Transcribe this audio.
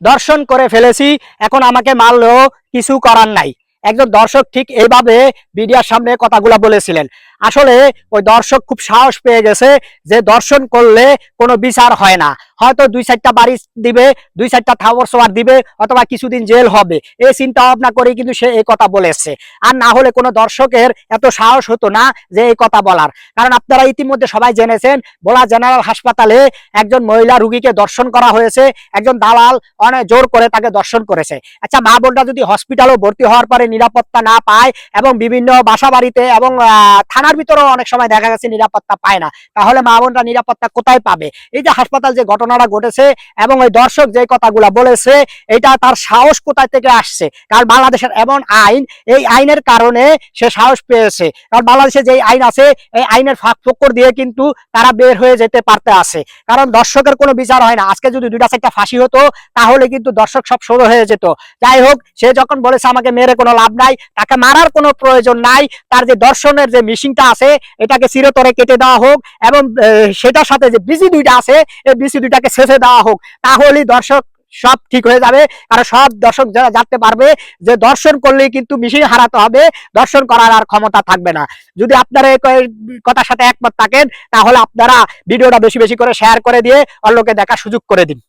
দর্শন করে ফেলেছি, এখন আমাকে মারলেও কিছু করার নাই। একজন দর্শক ঠিক এইভাবে মিডিয়ার সামনে কথাগুলো বলেছিলেন। আসলে ওই দর্শক খুব সাহস পেয়ে গেছে যে দর্শন করলে কোনো বিচার হয় না, হয়তো 2-4টা বাড়ি দিবে, 2-4টা থাবর সোয়ার দিবে, অথবা কিছুদিন জেল হবে, এই চিন্তা ভাবনা করে কিন্তু সে এই কথা বলেছে। আর না হলে কোনো দর্শকের এত সাহস হতো না যে এই কথা বলার। কারণ আপনারা ইতিমধ্যে সবাই জেনেছেন, ভোলা জেনারেল হাসপাতালে একজন মহিলা রুগীকে দর্শন করা হয়েছে, একজন দালাল অনেক জোর করে তাকে দর্শন করেছে। আচ্ছা, মা বোনরা যদি হসপিটালে ভর্তি হওয়ার পরে নিরাপত্তা না পায় এবং বিভিন্ন বাসা বাড়িতে এবং থানার ভিতরেও অনেক সময় দেখা গেছে নিরাপত্তা পায় না, তাহলে মা বোনরা নিরাপত্তা কোথায় পাবে? এই যে হাসপাতাল যে ঘটনাটা ঘটেছে এবং ওই দর্শক যে কথাগুলো বলেছে, এটা তার সাহস কোথায় থেকে আসছে? কারণ বাংলাদেশের এমন আইন, এই আইনের কারণে সে সাহস পেয়েছে। কারণ বাংলাদেশে যে আইন আছে, এই আইনের ফাঁক ফোকর দিয়ে কিন্তু তারা বের হয়ে যেতে পারতে আছে। কারণ দর্শকের কোনো বিচার হয় না। আজকে যদি 2টা-4টা ফাঁসি হতো তাহলে কিন্তু দর্শক সব সরো হয়ে যেত। যাই হোক, সে যখন বলেছে আমাকে মেরে কোনো লাভ নাই, তাকে মারার কোনো প্রয়োজন নাই, তার যে দর্শনের যে মিশিংটা আছে এটাকে চিরতরে কেটে দেওয়া হোক এবং সেটার সাথে যে বিসি 2টা আছে এই বিসি 2টাকে ছেঁচে দেওয়া হোক, তাহলেই দর্শক সব ঠিক হয়ে যাবে। কারণ সব দর্শক যারা জানতে পারবে যে দর্শন করলেই কিন্তু মিশিং হারাতে হবে, দর্শন করার আর ক্ষমতা থাকবে না। যদি আপনারা এই কথার সাথে একমত থাকেন তাহলে আপনারা ভিডিওটা বেশি বেশি করে শেয়ার করে দিয়ে অন্যকে দেখার সুযোগ করে দিন।